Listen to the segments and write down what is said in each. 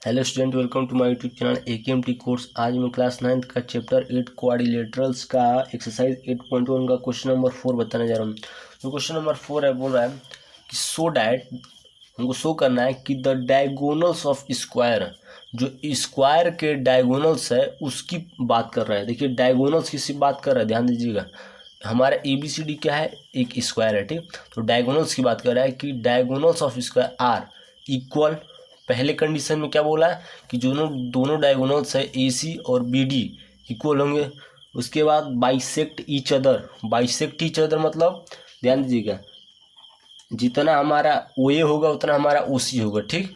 Hello student, welcome to my YouTube channel AKMT course. आज मैं class 9th का chapter 8 quadrilaterals का exercise 8.1 का क्वेश्चन नंबर 4 बताने जा रहा हूँ। तो क्वेश्चन नंबर 4 है, बोल रहा है कि सो डैट, हमको शो करना है कि द डायगोनल्स ऑफ स्क्वायर, जो स्क्वायर के डायगोनल्स है उसकी बात कर रहा है। देखिए डायगोनल्स किसकी बात कर रहा है, ध्यान दीजिएगा। हमारा ABCD क्या है, एक स्क्वायर है, ठीक। तो डायगोनल्स की बात कर रहा है कि diagonals of square are equal. पहले कंडीशन में क्या बोला है कि दोनों डायगोनल्स है AC और BD इक्वल होंगे। उसके बाद bisect each other. Bisect each other मतलब ध्यान दीजिएगा, जितना हमारा OA होगा उतना हमारा OC होगा, ठीक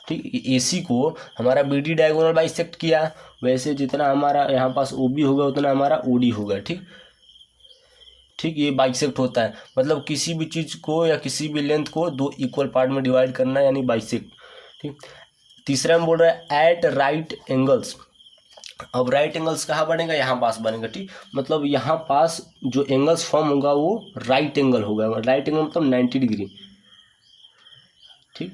ठीक। AC को हमारा BD डायगोनल बाइसेक्ट किया, वैसे जितना हमारा यहाँ पास OB होगा उतना हमारा OD होगा, ठीक ठीक। ये बाइसेक्ट होता है, मतलब किसी भी चीज़ को या किसी भी लेंथ को दो इक्वल पार्ट में डिवाइड करना, यानी बाइसेक्ट, ठीक। तीसरा में बोल रहा है एट राइट एंगल्स। अब राइट एंगल्स कहाँ बनेगा, यहाँ पास बनेगा, ठीक। मतलब यहाँ पास जो एंगल्स फॉर्म होगा वो राइट एंगल होगा। राइट एंगल मतलब 90 डिग्री, ठीक,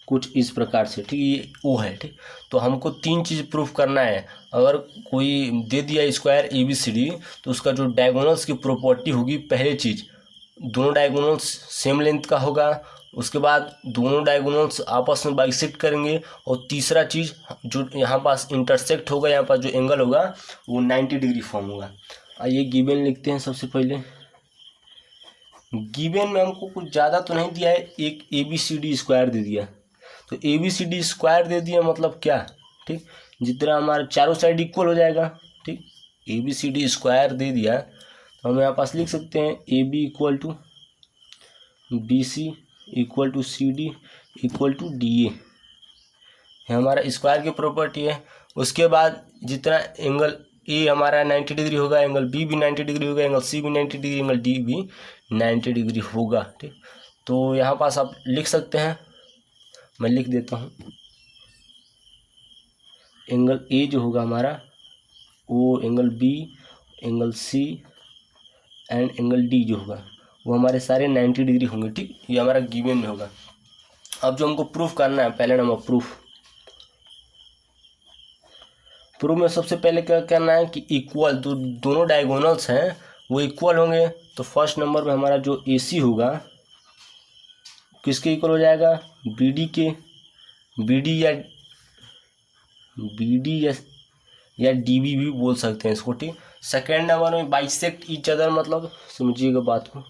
कुछ इस प्रकार से, ठीक। ये वो है, ठीक। तो हमको तीन चीज़ प्रूफ करना है। अगर कोई दे दिया स्क्वायर ABCD, तो उसका जो डायगोनल्स की प्रॉपर्टी होगी, पहले चीज़ दोनों डायगोनल्स सेम लेंथ का होगा। उसके बाद दोनों डायगोनल्स आपस में बाइसेक्ट करेंगे। और तीसरा चीज़, जो यहाँ पास इंटरसेक्ट होगा, यहाँ पास जो एंगल होगा वो 90 डिग्री फॉर्म होगा। आइए गिवन लिखते हैं। सबसे पहले गिवन में हमको कुछ ज़्यादा तो नहीं दिया है, एक ABCD स्क्वायर दे दिया। तो ABCD स्क्वायर दे दिया मतलब क्या, ठीक, जितना हमारा चारों साइड इक्वल हो जाएगा, ठीक। ABCD स्क्वायर दे दिया तो हम यहाँ पास लिख सकते हैं AB equal to BC equal to CD equal to DA, हमारा स्क्वायर की प्रॉपर्टी है। उसके बाद जितना एंगल A हमारा 90 डिग्री होगा, एंगल B भी 90 डिग्री होगा, एंगल C भी 90 डिग्री, एंगल D भी 90 डिग्री होगा, ठीक। तो यहाँ पास आप लिख सकते हैं, मैं लिख देता हूँ। एंगल A जो होगा हमारा, वो angle B, angle C and angle D जो होगा वो हमारे सारे 90 डिग्री होंगे, ठीक। ये हमारा गिवन में होगा। अब जो हमको प्रूफ करना है, पहले नंबर प्रूफ में सबसे पहले क्या करना है कि इक्वल, दोनों डायगोनल्स हैं वो इक्वल होंगे। तो फर्स्ट नंबर में हमारा जो AC होगा किसके इक्वल हो जाएगा, BD के, BD या DB भी बोल सकते हैं इसको, ठीक। सेकेंड नंबर में बाइसेक्ट ईच अदर, मतलब समझिएगा बात को।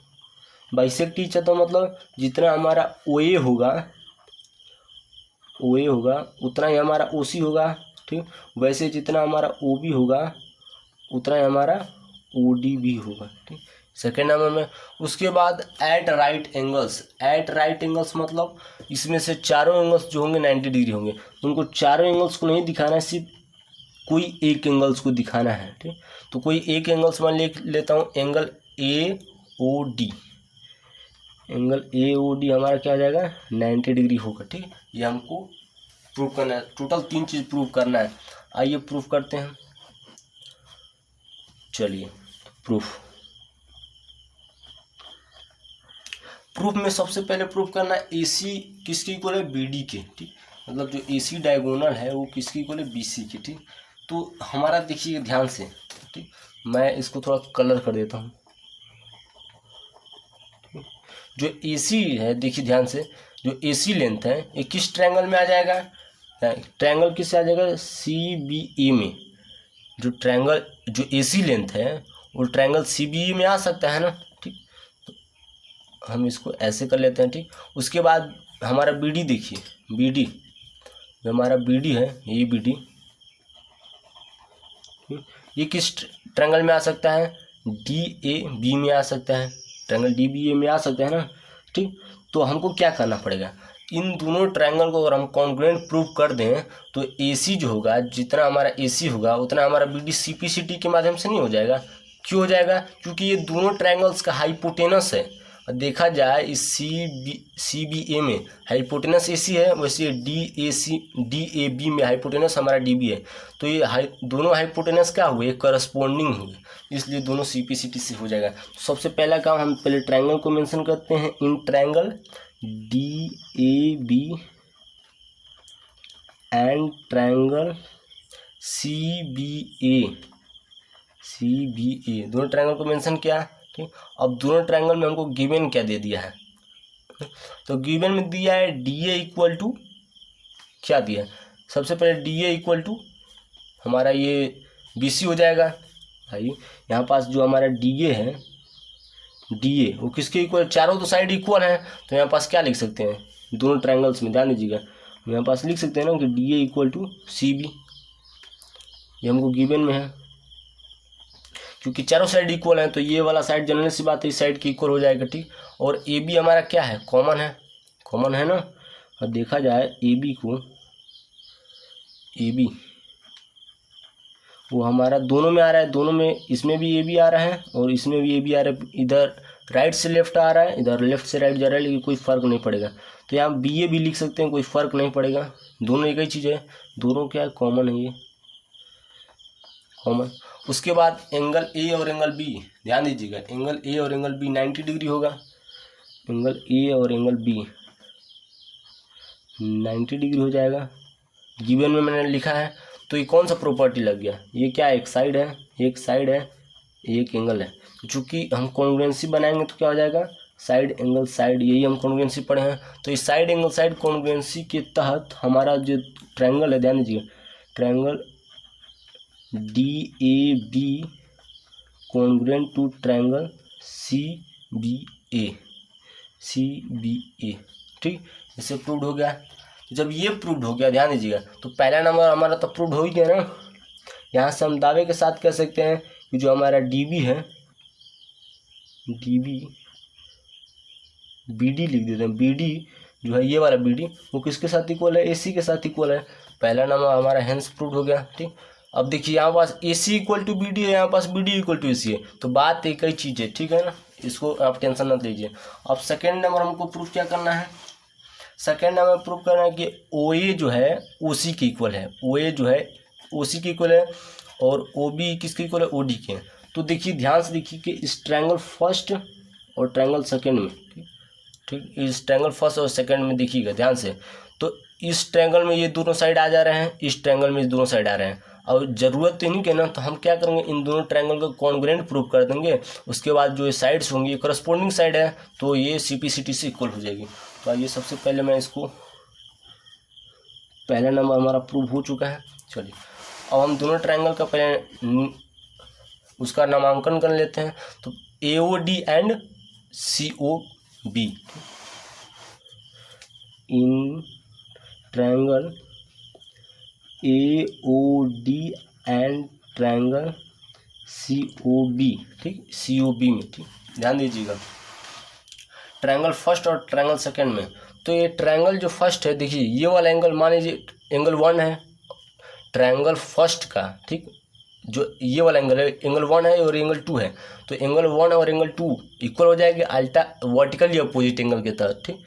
बाइसेक्ट ईच अदर मतलब जितना हमारा OA होगा उतना ही हमारा OC होगा, ठीक। वैसे जितना हमारा OB होगा उतना ही हमारा OD भी होगा, ठीक। सेकेंड नंबर में उसके बाद एट राइट एंगल्स मतलब इसमें से चारों एंगल्स जो होंगे 90 डिग्री होंगे। उनको चारों एंगल्स को नहीं दिखाना है, सिर्फ कोई एक एंगल्स को दिखाना है, ठीक। तो कोई एक एंगल्स मैं लेता हूँ, एंगल AOD। एंगल AOD हमारा क्या हो जाएगा, 90 डिग्री होगा, ठीक। ये हमको प्रूफ करना है। टोटल तीन चीज़ प्रूफ करना है। आइए प्रूफ करते हैं। चलिए प्रूफ में सबसे पहले प्रूफ करना है AC किसकी इक्वल है, BD के, ठीक। मतलब जो AC डायगोनल है वो किसकी इक्वल है, BC की, ठीक। तो हमारा देखिए ध्यान से, ठीक। मैं इसको थोड़ा कलर कर देता हूँ। जो AC है, देखिए ध्यान से, जो AC लेंथ है ये किस ट्रायंगल में आ जाएगा, ट्रायंगल किससे आ जाएगा, CBA में। जो ट्रायंगल जो AC लेंथ है वो ट्रायंगल CBA में आ सकता है ना, ठीक। हम इसको ऐसे कर लेते हैं, ठीक। उसके बाद हमारा BD देखिए, BD जो हमारा BD है, ये BD, ये किस ट्रायंगल में आ सकता है, DAB में आ सकता है, ट्रायंगल DBA में आ सकता है ना, ठीक। तो हमको क्या करना पड़ेगा, इन दोनों ट्रायंगल को अगर हम कॉन्ग्रुएंट प्रूव कर दें तो AC जो होगा, जितना हमारा AC होगा उतना हमारा BD CPCT के माध्यम से नहीं हो जाएगा। क्यों हो जाएगा, क्योंकि ये दोनों ट्रायंगल्स का हाइपोटेनस है। और देखा जाए इस CBA में हाइपोटेनस AC है, वैसे DAB में हाइपोटेनस हमारा DB है। तो ये दोनों हाइपोटेनस क्या हुए, करस्पॉन्डिंग हुए, इसलिए दोनों CPCT से हो जाएगा। तो सबसे पहला काम, हम पहले ट्रायंगल को मेंशन करते हैं। In triangle DAB and triangle C B A, दोनों ट्रायंगल को मेंशन किया। ठीक, अब दोनों ट्रायंगल में हमको गिवन क्या दे दिया है, तो गिवन में दिया है डी ए इक्वल टू, क्या दिया है, सबसे पहले डी ए इक्वल टू हमारा ये बी सी हो जाएगा। भाई यहाँ पास जो हमारा डी ए है, डी ए वो किसके इक्वल, चारों तो साइड इक्वल है, तो यहाँ पास क्या लिख सकते हैं, दोनों ट्रायंगल्स में ध्यान दीजिएगा, यहाँ पास लिख सकते हैं ना कि D A equal to C B, ये हमको गिवन में है, क्योंकि चारों साइड इक्वल है तो ये वाला साइड जनरल सी बात है इस साइड की इक्वल हो जाएगा। ठीक, और ए बी हमारा क्या है, कॉमन है ना। और देखा जाए ए बी को, ए बी वो हमारा दोनों में आ रहा है, दोनों में, इसमें भी ए बी आ रहा है और इसमें भी ए बी आ रहा है, इधर राइट से लेफ्ट आ रहा है, इधर लेफ्ट से राइट जा रहा है, लेकिन कोई फ़र्क नहीं पड़ेगा। तो यहाँ बी ए भी लिख सकते हैं, कोई फ़र्क नहीं पड़ेगा, दोनों एक ही चीज़ है, दोनों क्या है, कॉमन है, ये कॉमन। उसके बाद एंगल ए और एंगल बी, ध्यान दीजिएगा, एंगल ए और एंगल बी 90 डिग्री होगा, एंगल ए और एंगल बी 90 डिग्री हो जाएगा, गिवन में मैंने लिखा है। तो ये कौन सा प्रॉपर्टी लग गया, ये क्या एक साइड है, एक साइड है, एक एंगल है, चूँकि हम कॉन्ग्रुएंसी बनाएंगे तो क्या हो जाएगा, साइड एंगल साइड, यही हम कॉन्ग्रुएंसी पढ़े हैं। तो इस साइड एंगल साइड कॉन्ग्रुएंसी के तहत हमारा जो ट्रायंगल है, ध्यान दीजिए, triangle D A B congruent to triangle C B A, ठीक, इससे प्रूव्ड हो गया। जब ये प्रूव्ड हो गया, ध्यान दीजिएगा, तो पहला नंबर हमारा तो प्रूव्ड हो ही गया ना। यहाँ से हम दावे के साथ कह सकते हैं कि जो हमारा डी बी है, डी बी, बी डी लिख देते हैं, बी डी जो है ये वाला बी डी वो किसके साथ इक्वल है, ए सी के साथ इक्वल है, पहला नंबर हमारा हेंस प्रूव्ड हो गया। ठीक, अब देखिए यहाँ पास ए सी इक्वल टू बी डी है, यहाँ पास बी डी इक्वल टू ए सी है, तो बात एक ही चीज़ है, ठीक है ना, इसको आप टेंशन मत लीजिए। अब सेकेंड नंबर हमको प्रूव क्या करना है, सेकेंड नंबर प्रूव करना है कि ओ ए जो है ओ सी के इक्वल है, ओ ए जो है ओ सी के इक्वल है और ओ बी किसके इक्वल है, ओ डी के। तो देखिए ध्यान से देखिए कि इस ट्रायंगल फर्स्ट और ट्रायंगल सेकेंड में, ठीक, इस ट्रायंगल फर्स्ट और सेकेंड में देखिएगा ध्यान से, तो इस ट्रायंगल में ये दोनों साइड आ जा रहे हैं, इस ट्रायंगल में ये दोनों साइड आ रहे हैं। और ज़रूरत तो नहीं के ना, तो हम क्या करेंगे, इन दोनों ट्रायंगल को कॉन्ग्रुएंट प्रूव कर देंगे, उसके बाद जो ये साइड्स होंगी ये करस्पॉन्डिंग साइड है, तो ये सी पी सी टी से इक्वल हो जाएगी। तो आइए सबसे पहले मैं इसको, पहला नंबर हमारा प्रूव हो चुका है। चलिए अब हम दोनों ट्रायंगल का पहले उसका नामांकन कर लेते हैं। तो A O D and C O B, in triangle A O D and triangle C O B, ठीक, सी ओ बी में, ठीक, ध्यान दीजिएगा, ट्रायंगल फर्स्ट और ट्रायंगल सेकेंड में। तो ये ट्रायंगल जो फर्स्ट है, देखिए ये वाला एंगल मान लीजिए एंगल 1 है ट्रायंगल फर्स्ट का, ठीक, जो ये वाला एंगल है एंगल 1 है और एंगल 2 है, तो एंगल 1 और एंगल 2 इक्वल हो जाएंगे अल्टा वर्टिकली अपोजिट एंगल के तहत। ठीक,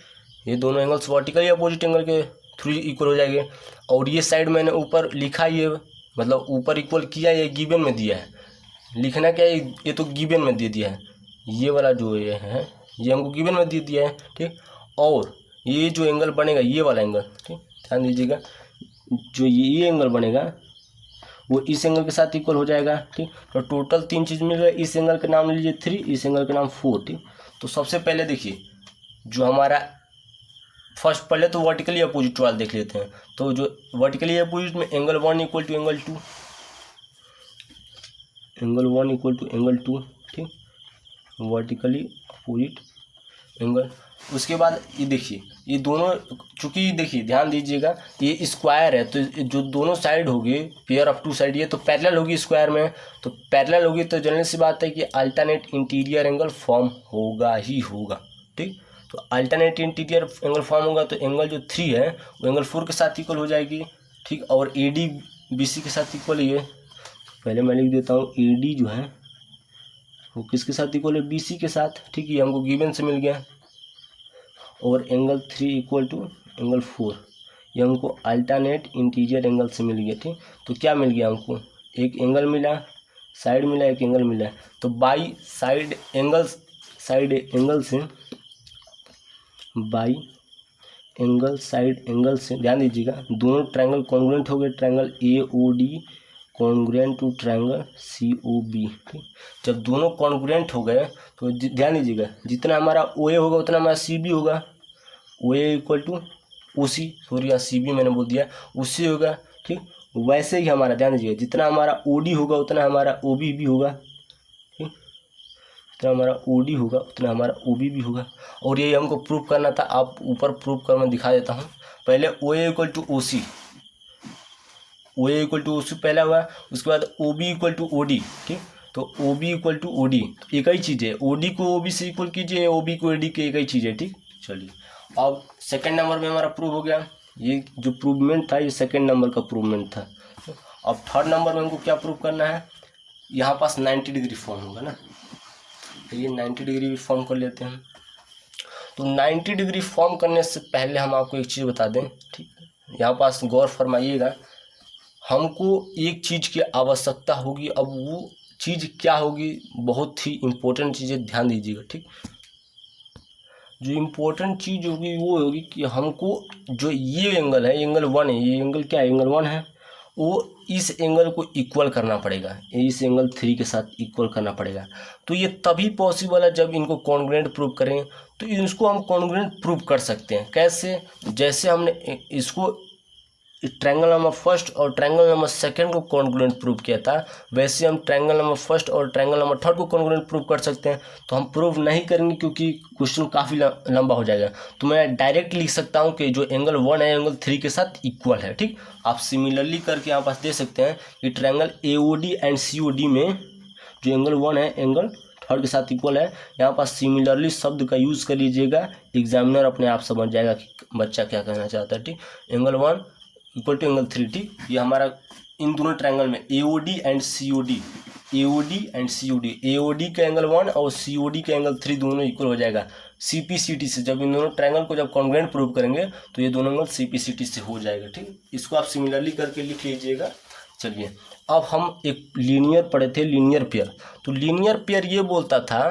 ये दोनों एंगल्स वर्टिकली अपोजिट एंगल के थ्रू इक्वल हो जाएंगे। और ये साइड मैंने ऊपर लिखा, ये मतलब ऊपर इक्वल किया, ये गिवन में दिया है, लिखना क्या है, ये तो गिवन में दे दिया है, ये वाला जो ये है ये हमको गिवन में दे दिया है। ठीक, और ये जो एंगल बनेगा ये वाला एंगल, ठीक, ध्यान दीजिएगा, जो ये एंगल बनेगा वो इस एंगल के साथ इक्वल हो जाएगा। ठीक, तो टोटल 3 चीज़ मिल रहा है, इस एंगल का नाम लीजिए 3, इस एंगल का नाम 4। ठीक, तो सबसे पहले देखिए जो हमारा फर्स्ट, पहले तो वर्टिकली अपोजिट वाला देख लेते हैं। तो जो वर्टिकली अपोजिट में angle 1 equal to angle 2, angle 1 equal to angle 2, ठीक, वर्टिकली अपोजिट एंगल। उसके बाद ये देखिए ये दोनों, चूंकि देखिए ध्यान दीजिएगा ये स्क्वायर है, तो जो दोनों साइड होगी पेयर ऑफ 2 साइड, ये तो पैरेलल होगी स्क्वायर में, तो पैरेलल होगी तो जनरल सी बात है कि अल्टरनेट इंटीरियर एंगल फॉर्म होगा ही होगा। ठीक, तो अल्टरनेट इंटीरियर एंगल फॉर्म होगा तो एंगल जो 3 है वो एंगल 4 के साथ इक्वल हो जाएगी। ठीक, और ए डी बी सी के साथ इक्वल है, पहले मैं लिख देता हूँ, ए डी जो है वो किसके साथ इक्वल है, बी सी के साथ। ठीक, ये हमको गिवन से मिल गया। और एंगल 3 इक्वल टू एंगल 4, ये हमको अल्टरनेट इंटीरियर एंगल से मिल गया। ठीक, तो क्या मिल गया हमको, एक एंगल मिला, साइड मिला, एक एंगल मिला। तो बाई साइड एंगल से बाई एंगल साइड एंगल से, ध्यान दीजिएगा, दोनों ट्रायंगल कॉन्ग्रुएंट हो गए, triangle AOD congruent to triangle COB। ठीक, जब दोनों कॉन्ग्रुएंट हो गए तो ध्यान दीजिएगा, जितना हमारा OA होगा उतना हमारा CB होगा। OA equal to OC, sorry यहाँ CB मैंने बोल दिया, उससे होगा। ठीक, वैसे ही हमारा, ध्यान दीजिएगा, जितना हमारा OD होगा उतना हमारा OB भी होगा। ठीक, जितना हमारा OD होगा उतना हमारा OB भी होगा। और यही हमको प्रूव करना था, आप ऊपर प्रूव कर मैं दिखा देता हूँ। पहले OA equal to OC, OA equal to OC पहला हुआ, उसके बाद OB इक्वल टू OD। ठीक, तो OB इक्वल टू OD एक ही चीज़ है, OD को OB से इक्वल कीजिए, OB को AD के एक ही चीज़ है। ठीक, चलिए अब सेकंड नंबर में हमारा प्रूव हो गया। ये जो प्रूवमेंट था ये सेकंड नंबर का प्रूवमेंट था। अब थर्ड नंबर में हमको क्या प्रूव करना है, यहाँ पास 90 डिग्री फॉर्म होगा ना, तो ये 90 डिग्री भी फॉर्म कर लेते हैं। तो 90 डिग्री फॉर्म करने से पहले हम आपको एक चीज़ बता दें। ठीक, यहाँ पास गौर फरमाइएगा, हमको एक चीज़ की आवश्यकता होगी। अब वो चीज़ क्या होगी, बहुत ही इम्पोर्टेंट चीज़ है, ध्यान दीजिएगा। ठीक, जो इम्पोर्टेंट चीज़ होगी वो होगी कि हमको जो ये एंगल है, एंगल 1 है, ये एंगल क्या है, एंगल 1 है, वो इस एंगल को इक्वल करना पड़ेगा, इस एंगल 3 के साथ इक्वल करना पड़ेगा। तो ये तभी पॉसिबल है जब इनको कॉन्ग्रुएंट प्रूव करें। तो इसको हम कॉन्ग्रुएंट प्रूव कर सकते हैं कैसे, जैसे हमने इसको ट्रायंगल नंबर फर्स्ट और ट्रायंगल नंबर सेकंड को कॉन्ग्रुएंट प्रूव किया था, वैसे हम ट्रायंगल नंबर फर्स्ट और ट्रायंगल नंबर थर्ड को कॉन्ग्रुएंट प्रूव कर सकते हैं। तो हम प्रूव नहीं करेंगे क्योंकि क्वेश्चन काफ़ी लंबा हो जाएगा। तो मैं डायरेक्ट लिख सकता हूँ कि जो एंगल 1 है एंगल 3 के साथ इक्वल है। ठीक, आप सिमिलरली करके यहाँ पास दे सकते हैं कि ट्रायंगल AOD एंड COD में जो एंगल 1 है एंगल थर्ड के साथ इक्वल है। यहाँ पास सिमिलरली शब्द का यूज़ कर लीजिएगा, एग्जामिनर अपने आप समझ जाएगा कि बच्चा क्या कहना चाहता है। ठीक, एंगल 1 इक्वल टू एंगल 3। ठीक, ये हमारा इन दोनों ट्रायंगल में AOD and COD, AOD and COD, AOD का एंगल 1 और COD का एंगल 3 दोनों इक्वल हो जाएगा CPCT से। जब इन दोनों ट्रायंगल को जब कॉन्ग्रुएंट प्रूव करेंगे तो ये दोनों एंगल CPCT से हो जाएगा। ठीक, इसको आप सिमिलरली करके लिख लीजिएगा। चलिए अब हम एक लीनियर पढ़े थे, लीनियर पेयर। तो लीनियर पेयर ये बोलता था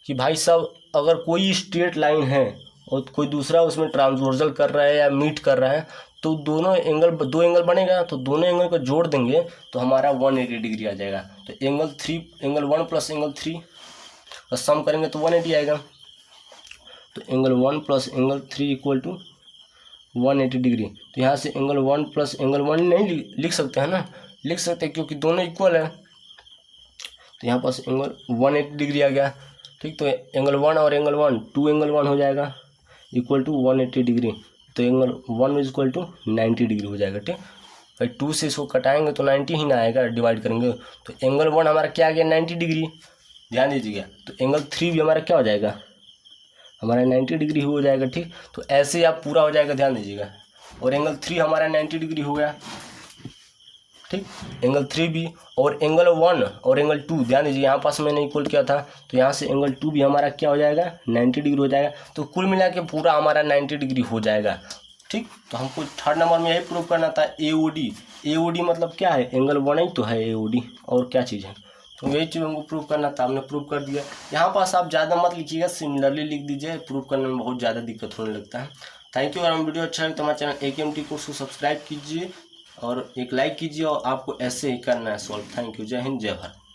कि भाई साहब अगर कोई स्ट्रेट लाइन है और कोई दूसरा उसमें ट्रांसवर्सल कर रहा है या मीट कर रहा है, तो दो एंगल बनेगा, तो दोनों एंगल को जोड़ देंगे तो हमारा 180 डिग्री आ जाएगा। तो एंगल 1 प्लस एंगल 3 का सम करेंगे तो 180 आएगा। तो angle 1 plus angle 3 equal to 180 degree. तो यहाँ से एंगल 1 प्लस एंगल 1 नहीं लिख सकते हैं ना, लिख सकते हैं क्योंकि दोनों इक्वल है। तो यहाँ पास एंगल 180 डिग्री आ गया। ठीक, तो एंगल 1 और एंगल 1 2 एंगल 1 हो जाएगा इक्वल टू 180 डिग्री। तो angle 1 is equal to 90 degree हो जाएगा। ठीक, भाई 2 से इसको कटाएंगे तो 90 ही ना आएगा, डिवाइड करेंगे तो एंगल 1 हमारा क्या आ गया 90 डिग्री, ध्यान दीजिएगा। तो एंगल 3 भी हमारा क्या हो जाएगा, हमारा 90 डिग्री हो जाएगा। ठीक, तो ऐसे आप पूरा हो जाएगा, ध्यान दीजिएगा। और एंगल 3 हमारा 90 डिग्री हो गया। ठीक, एंगल 3 भी, और एंगल 1 और एंगल 2 ध्यान दीजिए, यहाँ पास मैंने इक्वल किया था तो यहाँ से एंगल 2 भी हमारा क्या हो जाएगा 90 डिग्री हो जाएगा। तो कुल मिला के पूरा हमारा 90 डिग्री हो जाएगा। ठीक, तो हमको थर्ड नंबर में यही प्रूव करना था AOD मतलब क्या है, एंगल 1 ही तो है AOD, और क्या चीज़ है। तो यही चीज़ हमको प्रूव करना था, हमने प्रूव कर दिया। यहाँ पास आप ज़्यादा मत लिखिएगा, सिमिलरली लिख दीजिए, प्रूव करने में बहुत ज़्यादा दिक्कत होने लगता है। Thank you. अगर हम वीडियो अच्छा लगे तो हमारे चैनल AKMT कोर्स को सब्सक्राइब कीजिए और एक लाइक कीजिए, और आपको ऐसे ही करना है सॉल्व। थैंक यू, जय हिंद, जय भारत।